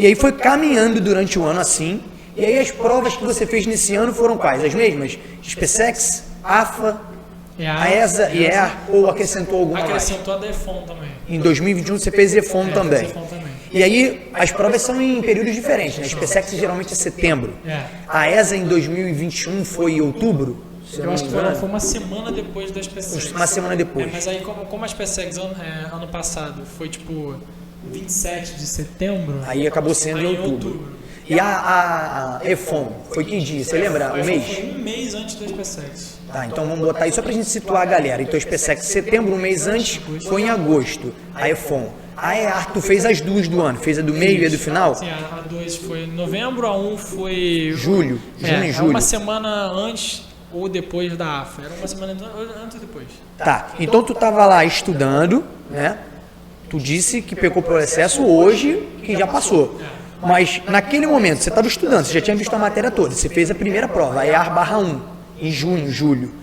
E aí foi caminhando durante o ano assim. E aí as provas que você fez nesse ano foram quais? As mesmas? SpaceX, AFA, a ESA e EAR, ou acrescentou alguma mais? Acrescentou a DEFON também. Em 2021 você fez EFON também. Fiz EFON também. E aí as provas são em períodos diferentes, né? SpaceX geralmente é setembro. A ESA em 2021 foi em outubro? Eu acho que foi uma semana depois da SpaceX. Uma semana depois. Mas aí como a SpaceX ano passado foi tipo 27 de setembro... Aí acabou sendo em outubro. E a EFON foi que dia? Você lembra? O mês? Foi um mês antes da SpaceX. Tá, então vamos botar aí só pra gente situar a galera. Então a SpaceX setembro, um mês antes, foi em agosto. A EFON. A EAR, tu fez as duas do ano? Fez a do meio e a do final? Sim, a 2 foi em novembro, a 1 foi... Junho e julho. Uma semana antes ou depois da AFA. Era uma semana antes ou depois. Tá, então tu tava lá estudando, né? Tu disse que pecou pelo excesso hoje, que já passou. Mas naquele momento, você estava estudando, você já tinha visto a matéria toda, você fez a primeira prova, a EAR/1, em junho, julho.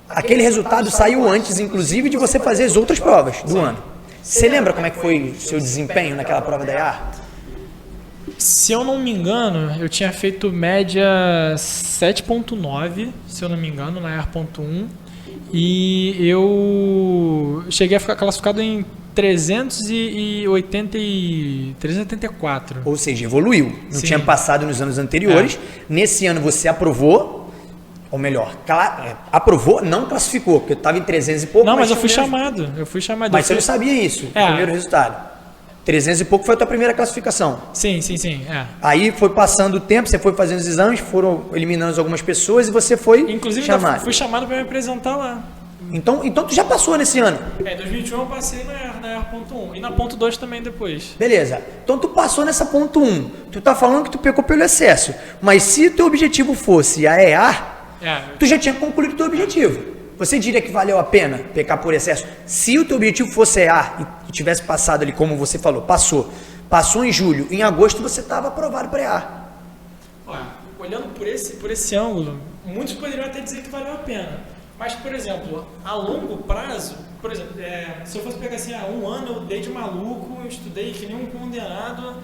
Aquele resultado saiu antes, inclusive, de você fazer as outras provas do ano. Você lembra como é que foi o seu desempenho naquela prova da EAR? Se eu não me engano, eu tinha feito média 7.9, se eu não me engano, na EAR.1. E eu cheguei a ficar classificado em 384. Ou seja, evoluiu. Não tinha passado nos anos anteriores. Nesse ano você aprovou, ou melhor, aprovou, não classificou, porque eu estava em 300 e pouco. Não, mas eu fui chamado. Mas você não sabia isso, o primeiro resultado. 300 e pouco foi a tua primeira classificação. Sim. Aí foi passando o tempo, você foi fazendo os exames, foram eliminando algumas pessoas e você foi inclusive, chamado. Fui chamado para me apresentar lá. Então tu já passou nesse ano? Em 2021 eu passei na EAR.1 e na ponto 2 também depois. Beleza. Então tu passou nessa ponto 1. Tu tá falando que tu pecou pelo excesso. Mas se o teu objetivo fosse a EAR, tu já tinha concluído o teu objetivo. Você diria que valeu a pena pecar por excesso? Se o teu objetivo fosse EAR e tivesse passado ali, como você falou, passou em julho, em agosto você estava aprovado para EAR. Olha, olhando por esse ângulo, muitos poderiam até dizer que valeu a pena. Mas, por exemplo, a longo prazo, por exemplo, se eu fosse pegar assim, um ano eu dei de maluco, eu estudei que nem um condenado,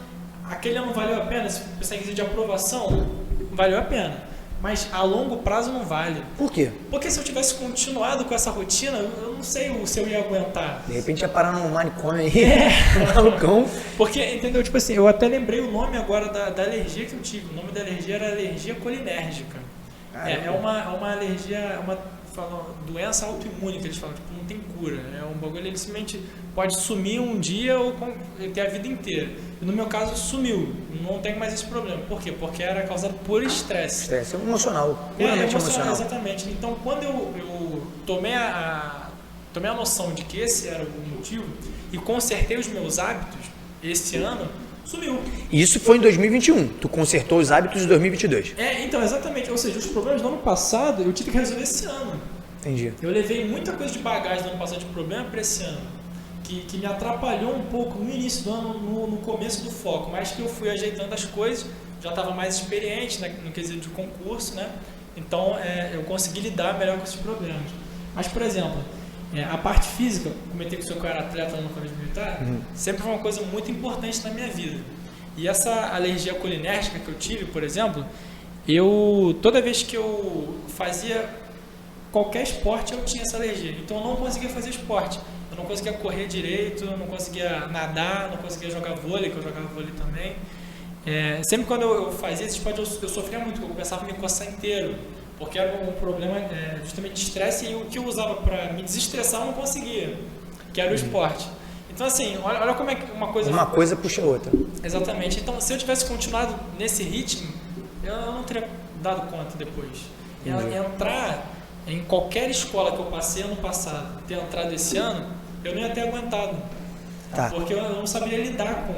aquele ano valeu a pena? Se você quiser de aprovação, valeu a pena. Mas a longo prazo não vale. Por quê? Porque se eu tivesse continuado com essa rotina, eu não sei se eu ia aguentar. De repente ia parar num manicômio aí, malucão. Porque, entendeu? Tipo assim, eu até lembrei o nome agora da alergia que eu tive. O nome da alergia era alergia colinérgica. É uma alergia, uma doença autoimune que eles falam, tipo, não tem cura. É um bagulho, ele simplesmente pode sumir um dia ou ter a vida inteira. E no meu caso, sumiu. Não tenho mais esse problema. Por quê? Porque era causado por estresse. Estresse emocional, puramente emocional. Exatamente. Então, quando eu tomei a noção de que esse era o motivo e consertei os meus hábitos esse ano, sumiu. Isso foi em 2021. Tu consertou os hábitos de 2022. Então, exatamente. Ou seja, os problemas do ano passado eu tive que resolver esse ano. Entendi. Eu levei muita coisa de bagagem do ano passado de problema para esse ano. Que me atrapalhou um pouco no início do ano, no começo do foco. Mas que eu fui ajeitando as coisas, já estava mais experiente no quesito de concurso, né? Então, eu consegui lidar melhor com esses problemas. Mas, por exemplo, a parte física, comentei que eu era atleta no colégio militar, sempre foi uma coisa muito importante na minha vida. E essa alergia colinérgica que eu tive, por exemplo, toda vez que eu fazia qualquer esporte, eu tinha essa alergia. Então eu não conseguia fazer esporte. Eu não conseguia correr direito, não conseguia nadar, não conseguia jogar vôlei, que eu jogava vôlei também. Sempre quando eu fazia esse esporte, eu sofria muito, eu começava a me coçar inteiro. Porque era um problema justamente de estresse e o que eu usava para me desestressar eu não conseguia, que era o esporte. Então assim, olha como é que uma coisa puxa a outra. Exatamente. Então se eu tivesse continuado nesse ritmo, eu não teria dado conta depois. Entrar em qualquer escola que eu passei ano passado, ter entrado esse ano, eu não ia ter aguentado. Tá. Porque eu não sabia lidar com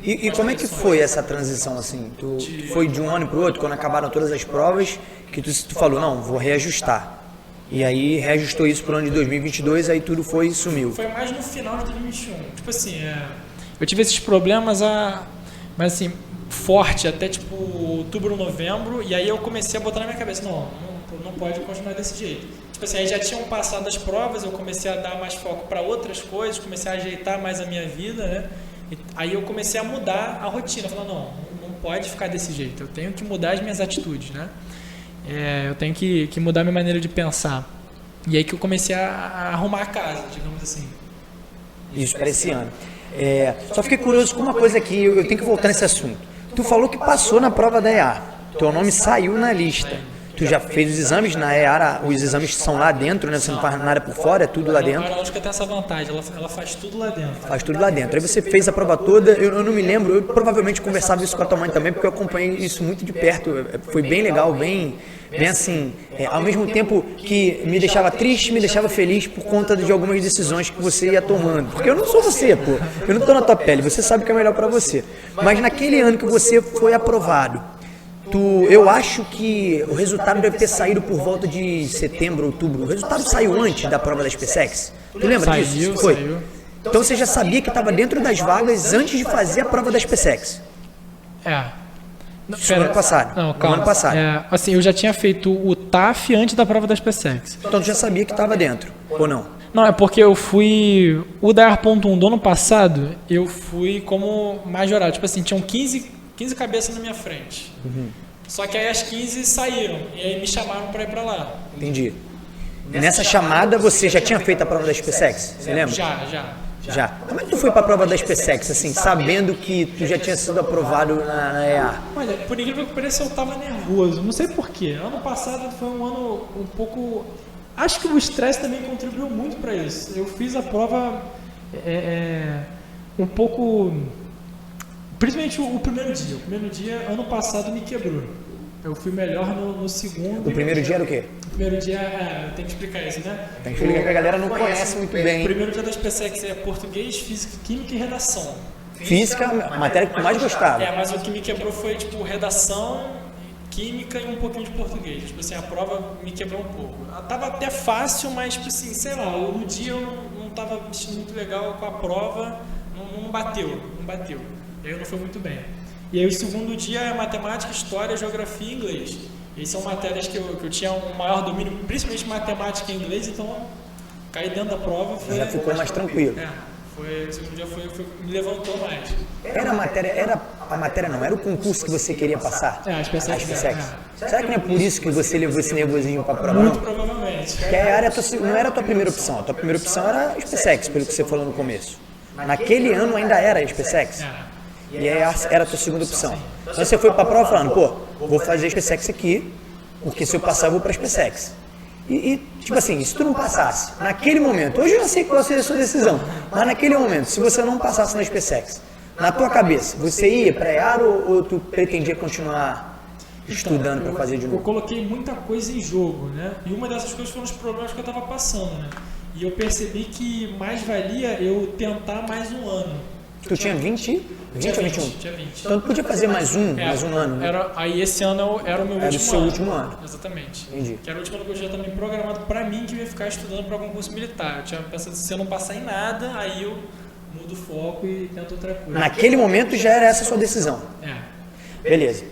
E como é que foi essa transição assim? Tu foi de um ano para o outro, quando acabaram todas as provas, que tu falou, não, vou reajustar. E aí reajustou isso para o ano de 2022, aí tudo sumiu. Foi mais no final de 2021. Tipo assim, eu tive esses problemas, mas assim, forte até tipo outubro, novembro, e aí eu comecei a botar na minha cabeça, não pode continuar desse jeito. Tipo assim, aí já tinham passado as provas, eu comecei a dar mais foco para outras coisas, comecei a ajeitar mais a minha vida, né? Aí eu comecei a mudar a rotina, falando, não pode ficar desse jeito, eu tenho que mudar as minhas atitudes, né? Eu tenho que mudar a minha maneira de pensar. E aí que eu comecei a arrumar a casa, digamos assim. Isso, para esse ano. Só fiquei curioso com uma coisa aqui, eu tenho que voltar nesse assunto. Tu falou que passou na prova da EA, teu nome saiu na lista. Tu já fez os exames na EA, os exames são lá dentro, né? Você não faz nada por fora, é tudo lá dentro. A aeronáutica tem essa vantagem, ela faz tudo lá dentro. Faz tudo lá dentro. Aí você fez a prova toda, eu não me lembro, eu provavelmente conversava isso com a tua mãe também, porque eu acompanhei isso muito de perto. Foi bem legal, bem assim, ao mesmo tempo que me deixava triste, me deixava feliz por conta de algumas decisões que você ia tomando. Porque eu não sou você, pô. Eu não tô na tua pele, você sabe o que é melhor pra você. Mas naquele ano que você foi aprovado, eu acho que o resultado deve ter saído por volta de setembro, outubro. O resultado saiu antes da prova da SpaceX? Tu lembra disso? Saiu. Então você já sabia que estava dentro das vagas antes de fazer a prova da SpaceX? Isso no ano passado. Não, calma. No ano passado. Assim, eu já tinha feito o TAF antes da prova da SpaceX. Então tu já sabia que estava dentro, ou não? Não, é porque eu fui... O da AR.1 do ano passado, eu fui como majorado. Tipo assim, tinham 15 cabeças na minha frente. Só que aí as 15 saíram e aí me chamaram para ir para lá. Entendi. Nessa chamada você já tinha feito a prova da SpaceX? Você lembra? Já. Como é que tu foi para a prova da SpaceX, assim, sabendo que tu já tinha sido aprovado na EA? Olha, por incrível que pareça, eu estava nervoso. Não sei porquê. Ano passado foi um ano um pouco... Acho que o estresse também contribuiu muito para isso. Eu fiz a prova um pouco... Principalmente o primeiro dia. O primeiro dia, ano passado, me quebrou. Eu fui melhor no segundo. O primeiro dia era o quê? O primeiro dia, tem que explicar isso, né? Tem que explicar que a galera não conhece muito bem. O primeiro dia da SpaceX é português, física, química e redação. Física, a matéria que tu mais gostava. Mas o que me quebrou foi, tipo, redação, química e um pouquinho de português. Tipo assim, a prova me quebrou um pouco. Ela tava até fácil, mas, tipo assim, sei lá, no dia eu não tava me sentindo muito legal com a prova, não bateu. Eu não fui muito bem. E aí o segundo dia é matemática, história, geografia e inglês. E são matérias que eu tinha um maior domínio, principalmente matemática e inglês, então caí dentro da prova. Já ficou mais tranquilo. O segundo dia me levantou mais. Era a matéria não, era o concurso que você queria passar? A SpaceX. Será que não é por isso que você levou esse nervosinho para a prova? Muito provavelmente. Porque a área não era a tua primeira opção. A tua primeira opção era a SpaceX, pelo que você falou no começo. Naquele ano ainda era a SpaceX. E aí era a tua segunda opção. Então você foi para a prova falando, vou fazer a SpaceX aqui, porque se eu passar eu vou para a SpaceX. E, tipo assim, se tu não passasse, naquele momento, hoje eu já sei qual seria a sua decisão, mas naquele momento, se você não passasse na SpaceX, na tua cabeça, você ia para a EAR ou tu pretendia continuar estudando para fazer de novo? Eu coloquei muita coisa em jogo, né? E uma dessas coisas foram os problemas que eu estava passando, né? E eu percebi que mais valia eu tentar mais um ano. Tu tinha 20 ou 21? Tinha 20. Então tu podia fazer mais um ano. Né? Aí esse ano era o meu último ano. Era o seu último ano. Exatamente. Entendi. Que era o último ano que eu já estava programado para mim que eu ia ficar estudando para concurso militar. Eu tinha pensado, se eu não passar em nada, aí eu mudo o foco e tento outra coisa. Naquele momento já era essa a sua decisão? Beleza.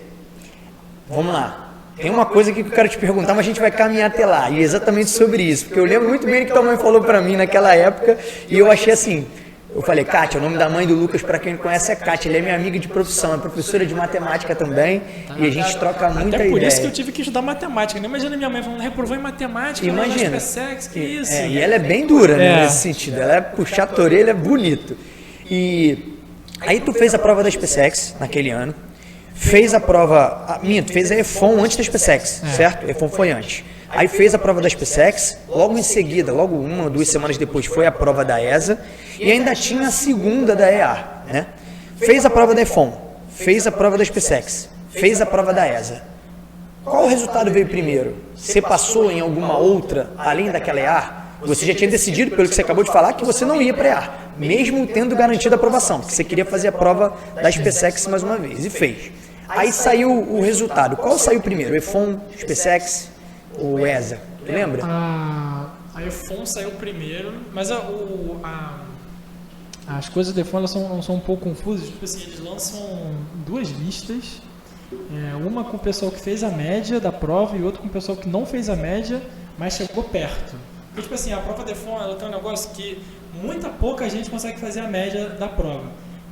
Vamos lá. Tem uma coisa que eu quero te perguntar, mas a gente vai caminhar até lá. E é exatamente sobre isso. Porque eu lembro muito bem o que tua mãe falou para mim naquela época e eu achei assim... Eu falei, Kátia, o nome da mãe do Lucas, para quem não conhece, é Kátia. Ele é minha amiga de profissão, é professora de matemática também, e a gente troca muita ideia. Até por isso que eu tive que estudar matemática. Imagina minha mãe falando, reprovou em matemática, imagina. Que isso? E ela é bem dura, né, nesse sentido. Ela é puxar a orelha, é bonito. E aí tu fez a prova da SpaceX naquele ano, fez a prova, tu fez a EFON antes da SpaceX, certo? A EFON foi antes. Aí fez a prova da SpaceX, logo em seguida, logo 1 ou 2 semanas depois, foi a prova da ESA, e ainda tinha a segunda da EA, né? Fez a prova da EFON, fez a prova da SpaceX, fez a prova da ESA. Qual resultado veio primeiro? Você passou em alguma outra, além daquela EA? Você já tinha decidido, pelo que você acabou de falar, que você não ia para a EA, mesmo tendo garantido a aprovação, porque você queria fazer a prova da SpaceX mais uma vez, e fez. Aí saiu o resultado. Qual saiu primeiro? EFON, SpaceX ou ESA? Tu lembra? A EFON saiu primeiro, mas as coisas da EFON elas são um pouco confusas. Tipo assim, eles lançam 2 listas, uma com o pessoal que fez a média da prova e outra com o pessoal que não fez a média, mas chegou perto. Porque, tipo assim, a prova da EFON ela tem um negócio que pouca gente consegue fazer a média da prova.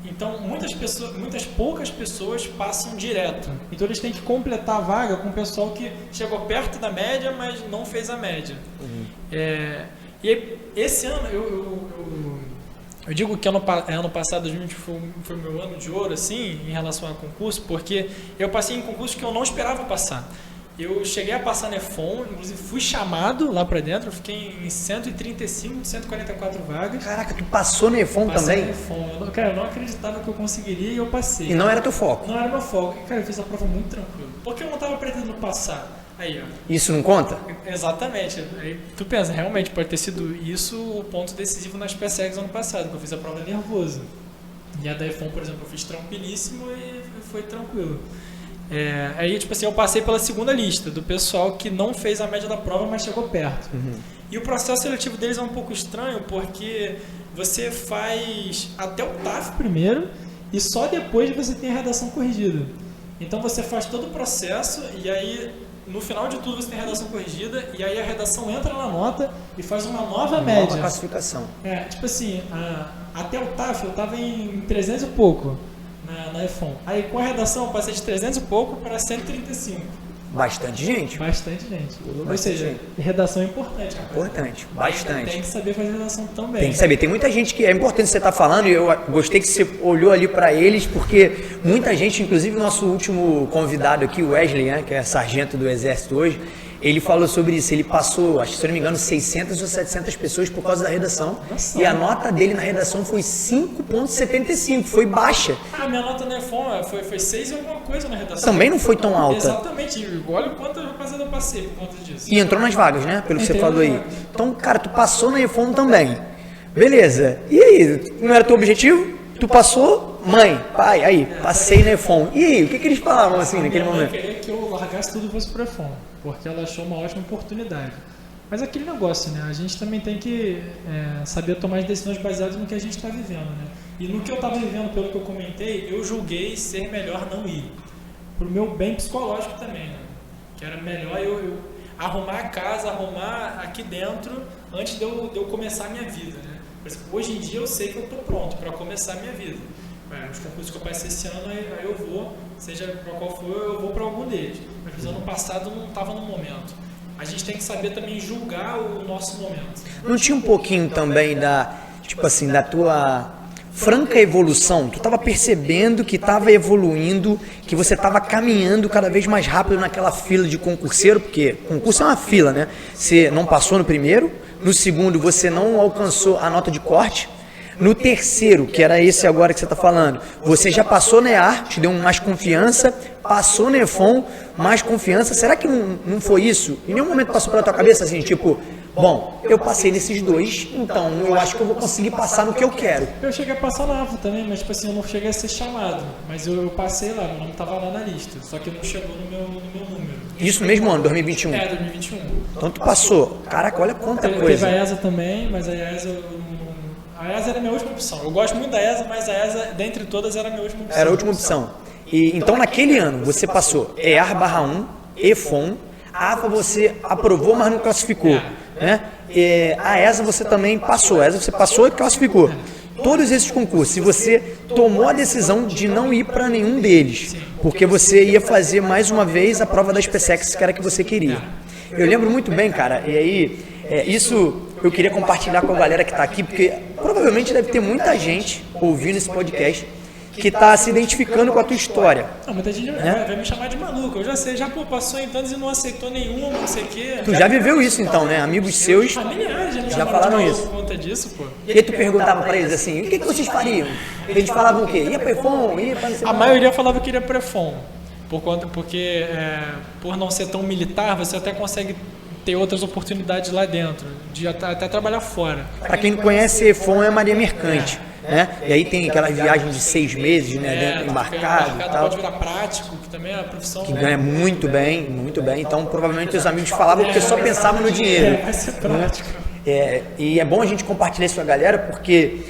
Então, muitas poucas pessoas passam direto. Então, eles têm que completar a vaga com o pessoal que chegou perto da média, mas não fez a média. E aí, esse ano, eu digo que ano passado, 2020, foi o meu ano de ouro, assim, em relação a concurso, porque eu passei em concursos que eu não esperava passar. Eu cheguei a passar na EFON, inclusive fui chamado lá pra dentro, eu fiquei em 135 de 144 vagas. Caraca, tu passou no EFON também? Passei na EFON. Eu não acreditava que eu conseguiria e eu passei. E não era teu foco? Não era meu foco. Cara, eu fiz a prova muito tranquilo. Porque eu não tava pretendendo passar. Aí, ó. Isso não conta? Exatamente. Aí tu pensa, realmente pode ter sido isso o ponto decisivo nas PSEGs ano passado, que eu fiz a prova nervoso. E a da EFON, por exemplo, eu fiz tranquilíssimo e foi tranquilo. Aí, tipo assim, eu passei pela segunda lista do pessoal que não fez a média da prova, mas chegou perto. E o processo seletivo deles é um pouco estranho, porque você faz até o TAF primeiro e só depois você tem a redação corrigida. Então você faz todo o processo e aí no final de tudo você tem a redação corrigida e aí a redação entra na nota e faz uma nova média. Nova classificação. Tipo assim, até o TAF eu estava em 300 e pouco. Na EFON. Aí com a redação eu passei de 300 e pouco para 135. Bastante gente. Bastante gente. Ou seja, redação é importante. Importante, bastante. Tem que saber fazer redação também. Tem que saber. Tem muita gente que é importante você estar falando e eu gostei que você olhou ali para eles, porque muita gente, inclusive o nosso último convidado aqui, o Wesley, né, que é sargento do Exército hoje, ele falou sobre isso. Ele passou, acho que se eu não me engano, 600 ou 700 pessoas por causa da redação. Nossa, e a nota dele na redação foi 5,75, foi baixa. Minha nota na EFON foi 6 e alguma coisa na redação. Também não foi tão alta. Exatamente. Olha o quanto eu passei por conta disso. E entrou nas vagas, né? Pelo que você falou aí. Então, cara, tu passou na EFON também. Beleza. E aí, não era teu objetivo? Tu passou, mãe, pai, aí, passei na EFON. E aí, o que eles falavam assim naquele momento? Minha mãe queria que eu largasse tudo e fosse pro EFON, porque ela achou uma ótima oportunidade. Mas aquele negócio, né? A gente também tem que saber tomar as decisões baseadas no que a gente está vivendo, né? E no que eu estava vivendo, pelo que eu comentei, eu julguei ser melhor não ir. Pro meu bem psicológico também, né? Que era melhor eu arrumar a casa, arrumar aqui dentro, antes de eu começar a minha vida, né? Por exemplo, hoje em dia eu sei que eu estou pronto para começar a minha vida. Os concursos que eu passei esse ano, aí eu vou, seja para qual for, eu vou para algum deles. Mas ano passado não estava no momento. A gente tem que saber também julgar o nosso momento. Não tinha um pouquinho também da tua franca evolução? Tu estava percebendo que estava evoluindo, que você estava caminhando cada vez mais rápido naquela fila de concurseiro, porque concurso é uma fila, né? Você não passou no primeiro, no segundo você não alcançou a nota de corte, no terceiro, que era esse agora que você está falando, você já passou na EAR, te deu mais confiança, passou na EFON, mais confiança. Será que não foi isso? Em nenhum momento passou pela tua cabeça assim, tipo, bom, eu passei nesses dois, então eu acho que eu vou conseguir passar no que eu quero. Eu cheguei a passar na AFA também, mas tipo assim, eu não cheguei a ser chamado. Mas eu passei lá, meu nome estava lá na lista, só que não chegou no meu número. Isso no mesmo ano, 2021? 2021. Então tu passou. Caraca, olha quanta coisa. Teve a ESA também, mas a ESA a ESA era a minha última opção. Eu gosto muito da ESA, mas a ESA, dentre todas, era a minha última opção. Era a última opção. E, então, naquele ano, você passou EAR/1, EFON, a AFA você aprovou, mas não classificou. Né? A ESA você também passou. A ESA você passou e classificou. Todos esses concursos, e você tomou a decisão de não ir para nenhum deles, porque você ia fazer mais uma vez a prova das PSECs, que era a que você queria. Eu lembro muito bem, cara, e aí, isso eu queria compartilhar com a galera que está aqui, porque provavelmente deve ter muita gente ouvindo esse podcast que está se identificando com a tua história. Não, muita gente vai me chamar de maluco. Eu já sei, passou em tantos e não aceitou nenhuma, não sei o quê. Tu já viveu isso então, né? Amigos seus já falaram isso. Por conta disso, pô. E aí tu perguntava para eles assim, o que vocês fariam? Eles falavam o quê? Ia para EFON? Ia para... A maioria falava que iria para EFON. Porque por não ser tão militar, você até consegue ter outras oportunidades lá dentro, de até trabalhar fora. Para quem não conhece, EFON é Marinha Mercante. Né? E aí tem aquelas viagens de 6 meses, né? Embarcado e tal. Pode virar prático, que também é a profissão. Que ganha muito bem, muito bem. Então, provavelmente, os amigos falavam porque só pensavam no dinheiro. Vai ser prático. E é bom a gente compartilhar isso com a galera, porque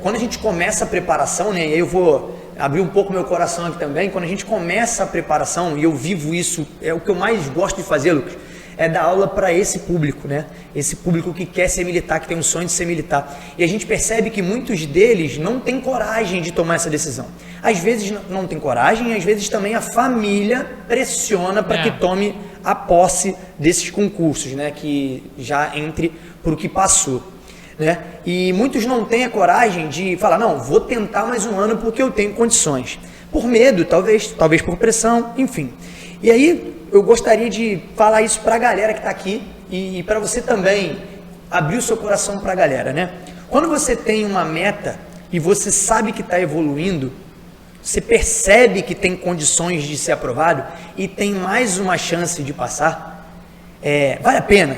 quando a gente começa a preparação, né? E aí eu vou abrir um pouco meu coração aqui também. Quando a gente começa a preparação, e eu vivo isso, é o que eu mais gosto de fazer, Lucas, é dar aula para esse público, né? Esse público que quer ser militar, que tem um sonho de ser militar. E a gente percebe que muitos deles não têm coragem de tomar essa decisão. Às vezes não tem coragem, e às vezes também a família pressiona para que tome a posse desses concursos, né? Que já entre por o que passou, né? E muitos não têm a coragem de falar, não, vou tentar mais um ano porque eu tenho condições. Por medo, talvez por pressão, enfim. E aí eu gostaria de falar isso para a galera que está aqui e para você também abrir o seu coração para a galera, né? Quando você tem uma meta e você sabe que está evoluindo, você percebe que tem condições de ser aprovado e tem mais uma chance de passar, vale a pena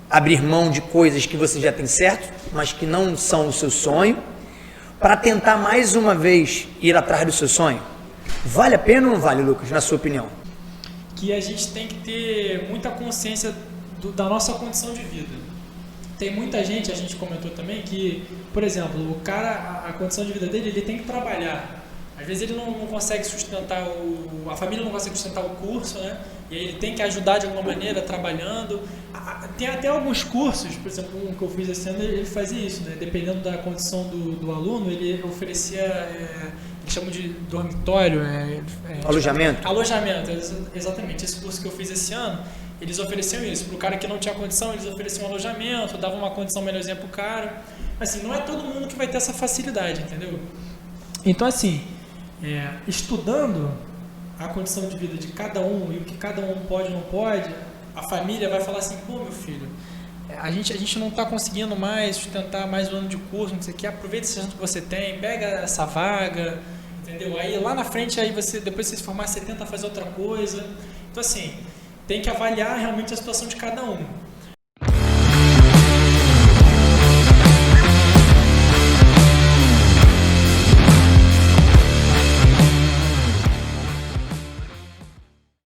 abrir mão de coisas que você já tem certo, mas que não são o seu sonho, para tentar mais uma vez ir atrás do seu sonho? Vale a pena ou não vale, Lucas, na sua opinião? Que a gente tem que ter muita consciência da nossa condição de vida. Tem muita gente, a gente comentou também, que, por exemplo, o cara, a condição de vida dele, ele tem que trabalhar. Às vezes ele não consegue sustentar, a família não consegue sustentar o curso, né? E aí ele tem que ajudar de alguma maneira, trabalhando. Tem até alguns cursos, por exemplo, um que eu fiz esse ano, ele fazia isso, né? Dependendo da condição do aluno, ele oferecia, eles chamam de dormitório. Alojamento? Alojamento, exatamente. Esse curso que eu fiz esse ano, eles ofereciam isso. Para o cara que não tinha condição, eles ofereciam um alojamento, davam uma condição melhorzinha para o cara. Assim, não é todo mundo que vai ter essa facilidade, entendeu? Então, assim, estudando a condição de vida de cada um e o que cada um pode ou não pode, a família vai falar assim, pô, meu filho, a gente não está conseguindo mais sustentar mais um ano de curso, não sei o que, aproveita esse ano que você tem, pega essa vaga, entendeu? Aí lá na frente, aí depois de você se formar, você tenta fazer outra coisa. Então, assim, tem que avaliar realmente a situação de cada um.